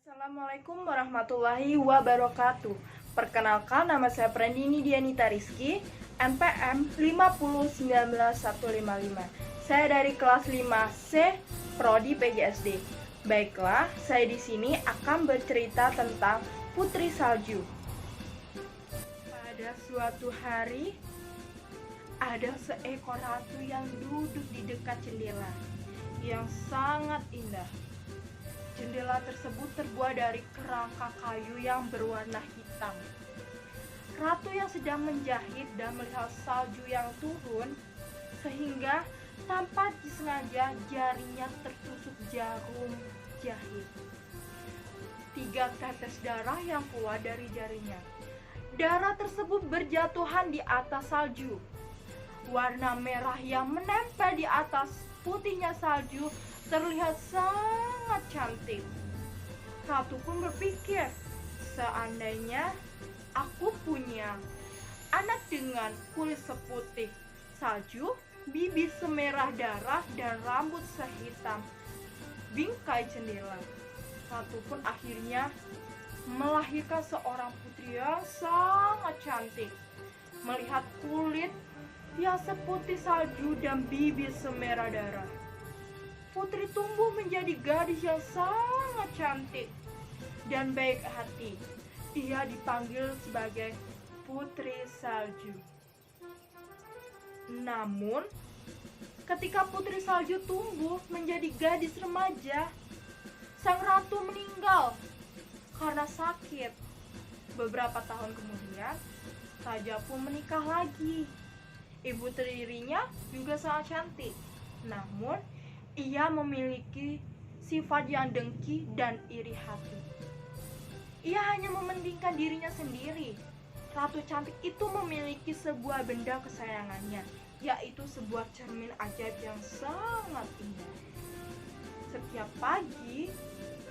Assalamualaikum warahmatullahi wabarakatuh. Perkenalkan, nama saya Prandini Dianita Rizky, NPM 5019155. Saya dari kelas 5C, Prodi PGSD. Baiklah, saya di sini akan bercerita tentang Putri Salju. Pada suatu hari, ada seekor ratu yang duduk di dekat jendela yang sangat indah. Jendela tersebut terbuat dari kerangka kayu yang berwarna hitam. Ratu yang sedang menjahit dan melihat salju yang turun, sehingga tanpa disengaja jarinya tertusuk jarum jahit. 3 tetes darah yang keluar dari jarinya. Darah tersebut berjatuhan di atas salju. Warna merah yang menempel di atas putihnya salju terlihat sangat cantik. Ratu pun berpikir, seandainya aku punya anak dengan kulit seputih salju, bibir semerah darah, dan rambut sehitam bingkai jendela. Ratu pun akhirnya melahirkan seorang putri yang sangat cantik. Melihat kulit yang seputih salju dan bibir semerah darah, Putri tumbuh menjadi gadis yang sangat cantik dan baik hati. Ia dipanggil sebagai Putri Salju. Namun, ketika Putri Salju tumbuh menjadi gadis remaja, sang ratu meninggal karena sakit. Beberapa tahun kemudian, raja pun menikah lagi. Ibu tirinya juga sangat cantik. Namun, ia memiliki sifat yang dengki dan iri hati. Ia hanya mementingkan dirinya sendiri. Ratu cantik itu memiliki sebuah benda kesayangannya, yaitu sebuah cermin ajaib yang sangat indah. Setiap pagi,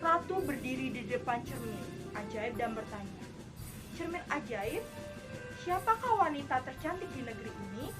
Ratu berdiri di depan cermin ajaib dan bertanya, "Cermin ajaib, siapakah wanita tercantik di negeri ini?"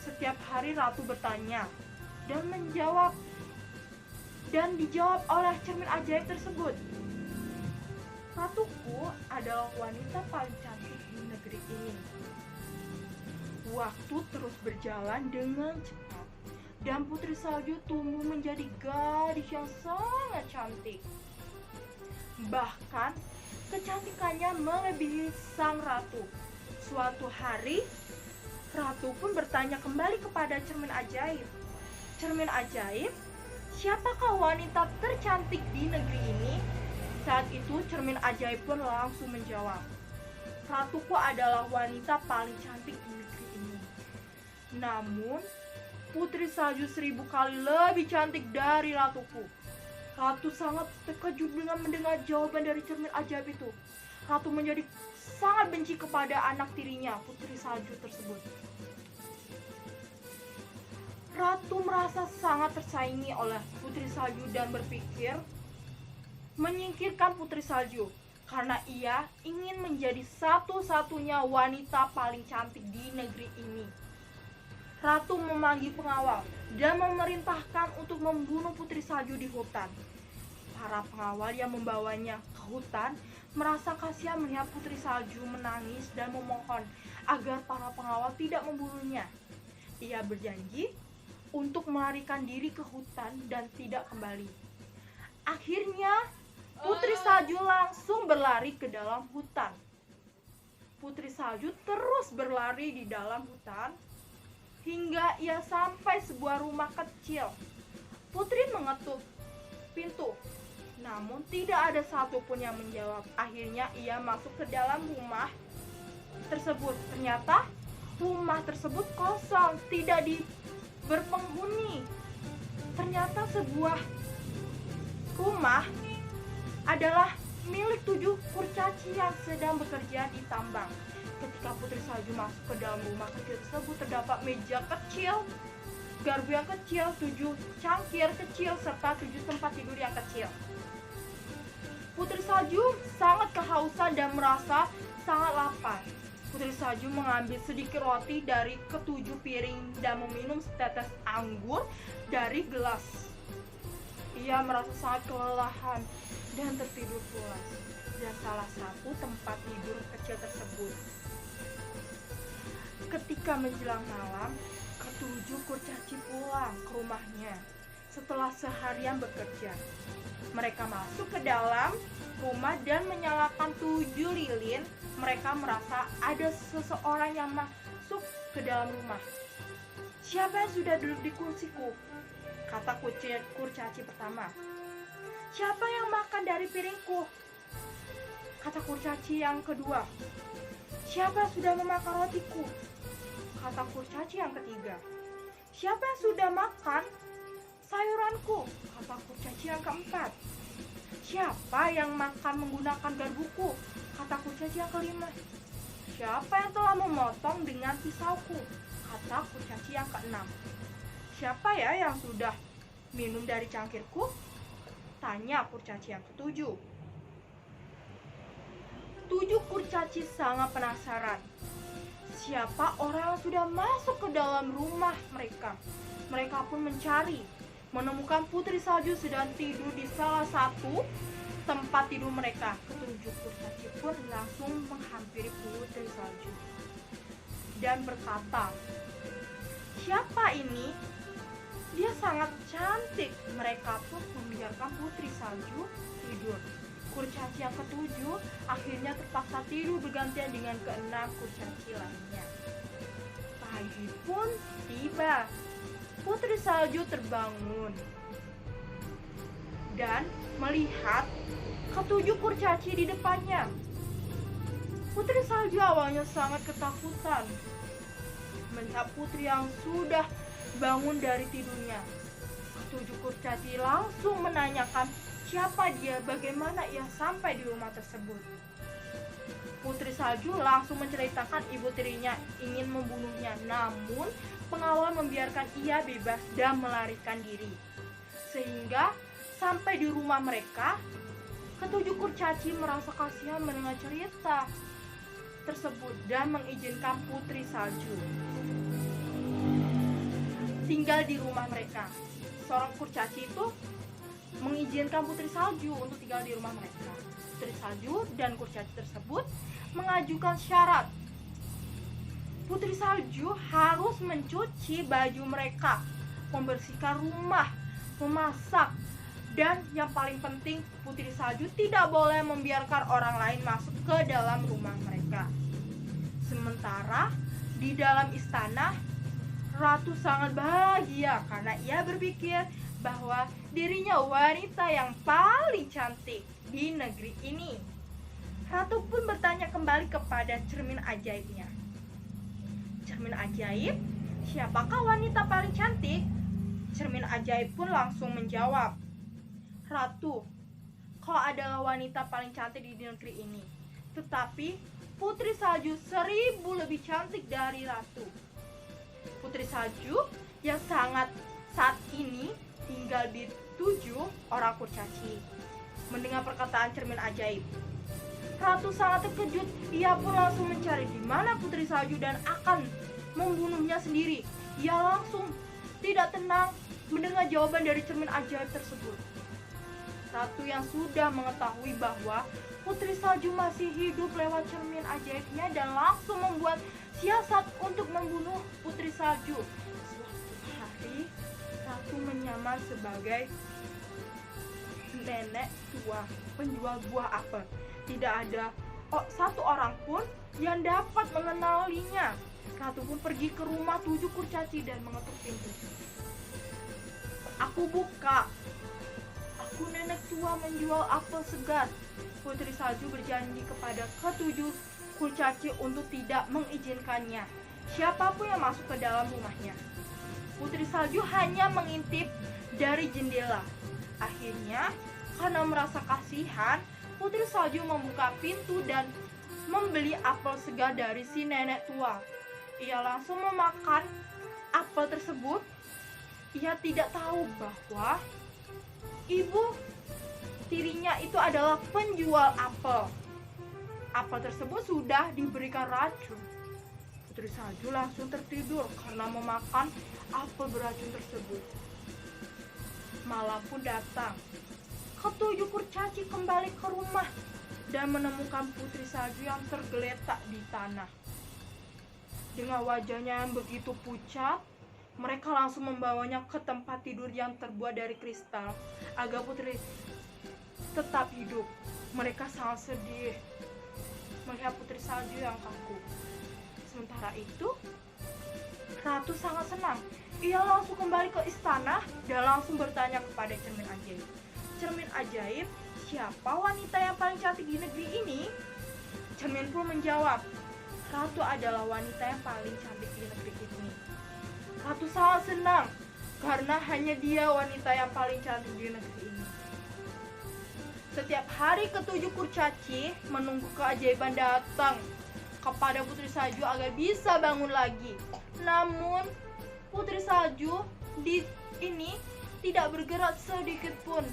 Setiap hari Ratu bertanya dan dijawab oleh cermin ajaib tersebut. "Ratuku adalah wanita paling cantik di negeri ini." Waktu terus berjalan dengan cepat dan Putri Salju tumbuh menjadi gadis yang sangat cantik. Bahkan kecantikannya melebihi sang ratu. Suatu hari, Ratu pun bertanya kembali kepada cermin ajaib, "Cermin ajaib, siapakah wanita tercantik di negeri ini?" Saat itu cermin ajaib pun langsung menjawab, "Ratuku adalah wanita paling cantik di negeri ini." Namun, Putri Salju 1000 kali lebih cantik dari ratuku. Ratu sangat terkejut dengan mendengar jawaban dari cermin ajaib itu. Ratu menjadi sangat benci kepada anak tirinya, Putri Salju tersebut. Ratu merasa sangat tersaingi oleh Putri Salju dan berpikir menyingkirkan Putri Salju karena ia ingin menjadi satu-satunya wanita paling cantik di negeri ini. Ratu memanggil pengawal dan memerintahkan untuk membunuh Putri Salju di hutan. Para pengawal yang membawanya ke hutan merasa kasihan melihat Putri Salju menangis dan memohon agar para pengawal tidak membunuhnya. Ia berjanji untuk melarikan diri ke hutan dan tidak kembali. Akhirnya, Putri Salju langsung berlari ke dalam hutan. Putri Salju terus berlari di dalam hutan hingga ia sampai sebuah rumah kecil. Putri mengetuk pintu, namun tidak ada satupun yang menjawab. Akhirnya ia masuk ke dalam rumah tersebut. Ternyata rumah tersebut kosong, tidak berpenghuni. Ternyata sebuah rumah adalah milik 7 kurcaci yang sedang bekerja di tambang. Ketika Putri Salju masuk ke dalam rumah kecil tersebut, terdapat meja kecil, garpu yang kecil, 7 cangkir kecil, serta 7 tempat tidur yang kecil. Putri Salju sangat kehausan dan merasa sangat lapar. Putri Salju mengambil sedikit roti dari ke-7 piring dan meminum setetes anggur dari gelas. Ia merasa sangat kelelahan dan tertidur pulas dan salah satu tempat tidur kecil tersebut. Ketika menjelang malam, ketujuh kurcaci pulang ke rumahnya setelah seharian bekerja. Mereka masuk ke dalam rumah dan menyalakan 7 lilin. Mereka merasa ada seseorang yang masuk ke dalam rumah. "Siapa yang sudah duduk di kursiku?" kata kurcaci pertama. "Siapa yang makan dari piringku?" kata kurcaci yang kedua. "Siapa yang sudah memakan rotiku?" kata kurcaci yang ketiga. "Siapa yang sudah makan sayuranku?" kata kurcaci yang keempat. "Siapa yang makan menggunakan garpuku?" kata kurcaci yang kelima. "Siapa yang telah memotong dengan pisauku?" kata kurcaci yang keenam. "Siapa ya yang sudah minum dari cangkirku?" tanya kurcaci yang ketujuh. 7 kurcaci sangat penasaran. Siapa orang yang sudah masuk ke dalam rumah mereka? Mereka pun mencari, menemukan Putri Salju sedang tidur di salah satu tempat tidur mereka. Ketujuh kurcaci pun langsung menghampiri Putri Salju dan berkata, "Siapa ini? Dia sangat cantik." Mereka pun membiarkan Putri Salju tidur. Kurcaci yang ketujuh akhirnya terpaksa tidur bergantian dengan keenam kurcaci lainnya. Pagi pun tiba. Putri Salju terbangun dan melihat ketujuh kurcaci di depannya. Putri Salju awalnya sangat ketakutan melihat putri yang sudah bangun dari tidurnya. Ketujuh kurcaci langsung menanyakan siapa dia, bagaimana ia sampai di rumah tersebut. Putri Salju langsung menceritakan ibu tirinya ingin membunuhnya, namun pengawal membiarkan ia bebas dan melarikan diri. Sehingga sampai di rumah mereka, ketujuh kurcaci merasa kasihan mendengar cerita tersebut dan mengizinkan Putri Salju tinggal di rumah mereka. Seorang kurcaci itu mengizinkan Putri Salju untuk tinggal di rumah mereka. Putri Salju dan kurcaci tersebut mengajukan syarat. Putri Salju harus mencuci baju mereka, membersihkan rumah, memasak, dan yang paling penting, Putri Salju tidak boleh membiarkan orang lain masuk ke dalam rumah mereka. Sementara di dalam istana, Ratu sangat bahagia karena ia berpikir bahwa dirinya wanita yang paling cantik di negeri ini. Ratu pun bertanya kembali kepada cermin ajaibnya. "Cermin ajaib, siapakah wanita paling cantik?" Cermin ajaib pun langsung menjawab, "Ratu, kau adalah wanita paling cantik di negeri ini. Tetapi Putri Salju 1000 lebih cantik dari Ratu." Putri Salju yang saat ini tinggal di 7 orang kurcaci mendengar perkataan cermin ajaib. Ratu sangat terkejut. Ia pun langsung mencari di mana Putri Salju dan akan membunuhnya sendiri. Ia langsung tidak tenang mendengar jawaban dari cermin ajaib tersebut. Ratu yang sudah mengetahui bahwa Putri Salju masih hidup lewat cermin ajaibnya dan langsung membuat siasat untuk membunuh Putri Salju. Suatu hari, Ratu menyamar sebagai nenek tua penjual buah apel. Tidak ada satu orang pun yang dapat mengenalinya. Ratu pun pergi ke rumah 7 kurcaci dan mengetuk pintu. "Aku buka. Aku nenek tua menjual apel segar." Putri Salju berjanji kepada ke-7 kurcaci untuk tidak mengizinkannya siapapun yang masuk ke dalam rumahnya. Putri Salju hanya mengintip dari jendela. Akhirnya, karena merasa kasihan, Putri Salju membuka pintu dan membeli apel segar dari si nenek tua. Ia langsung memakan apel tersebut. Ia tidak tahu bahwa ibu tirinya itu adalah penjual apel. Apel tersebut sudah diberikan racun. Putri Salju langsung tertidur karena memakan apel beracun tersebut. Malam pun datang. ketujuh kurcaci kembali ke rumah dan menemukan putri salju yang tergeletak di tanah. Dengan wajahnya yang begitu pucat, mereka langsung membawanya ke tempat tidur yang terbuat dari kristal agar putri tetap hidup. Mereka sangat sedih melihat putri salju yang kaku. Sementara itu, Ratu sangat senang. Ia langsung kembali ke istana dan langsung bertanya kepada cermin ajaib. Cermin ajaib, siapa wanita yang paling cantik di negeri ini? Cermin pun menjawab, Ratu adalah wanita yang paling cantik di negeri ini. Ratu sangat senang karena hanya dia wanita yang paling cantik di negeri ini. Setiap hari ketujuh kurcaci menunggu keajaiban datang kepada putri salju agar bisa bangun lagi. Namun putri salju ini tidak bergerak sedikit pun.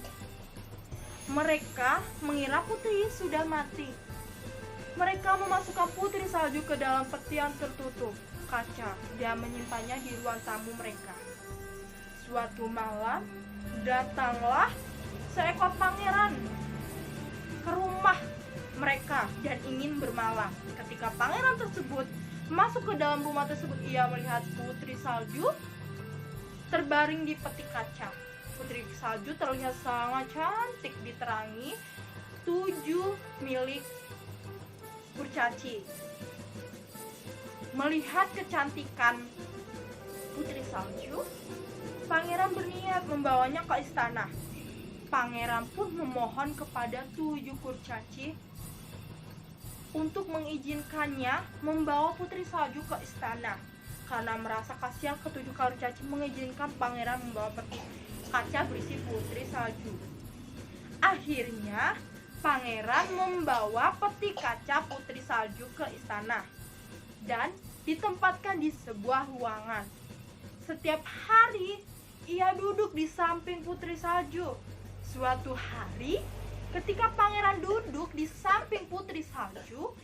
Mereka mengira putri sudah mati. Mereka memasukkan putri salju ke dalam peti yang tertutup kaca dan menyimpannya di ruang tamu mereka. Suatu malam, datanglah seekor pangeran ke rumah mereka dan ingin bermalam. Ketika pangeran tersebut masuk ke dalam rumah tersebut, ia melihat putri salju terbaring di peti kaca. Putri salju terlihat sangat cantik diterangi 7 milik kurcaci. Melihat kecantikan putri salju, pangeran berniat membawanya ke istana. Pangeran pun memohon kepada 7 kurcaci untuk mengizinkannya membawa putri salju ke istana. Karena merasa kasihan, ketujuh kurcaci mengizinkan pangeran membawa peti kaca berisi putri salju. Akhirnya, pangeran membawa peti kaca putri salju ke istana dan ditempatkan di sebuah ruangan. Setiap hari, ia duduk di samping putri salju. Suatu hari, ketika pangeran duduk di samping putri salju,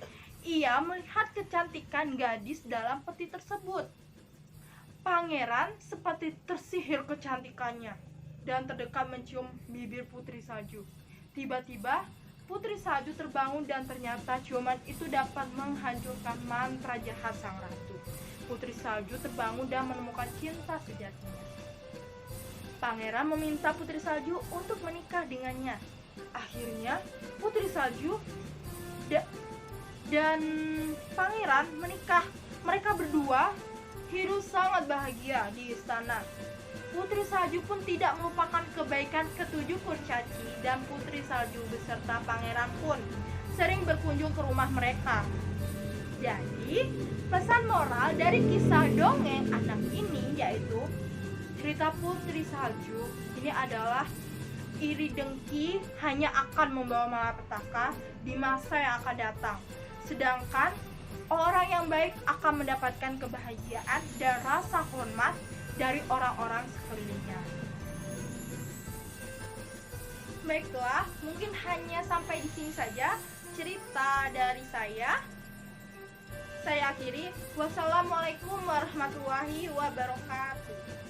ia melihat kecantikan gadis dalam peti tersebut. Pangeran seperti tersihir kecantikannya dan terdekat mencium bibir putri salju. Tiba-tiba, putri salju terbangun dan ternyata ciuman itu dapat menghancurkan mantra jahat sang ratu. Putri salju terbangun dan menemukan cinta sejatinya. Pangeran meminta putri salju untuk menikah dengannya. Akhirnya, putri salju dan pangeran menikah. Mereka berdua hidup sangat bahagia di istana. Putri salju pun tidak melupakan kebaikan ketujuh kurcaci dan putri salju beserta pangeran pun sering berkunjung ke rumah mereka. Jadi, pesan moral dari kisah dongeng anak ini yaitu cerita putri salju ini adalah iri dengki hanya akan membawa malapetaka di masa yang akan datang. Sedangkan orang yang baik akan mendapatkan kebahagiaan dan rasa hormat dari orang-orang sekelilingnya. Baiklah, mungkin hanya sampai di sini saja cerita dari saya. Saya akhiri. Wassalamualaikum warahmatullahi wabarakatuh.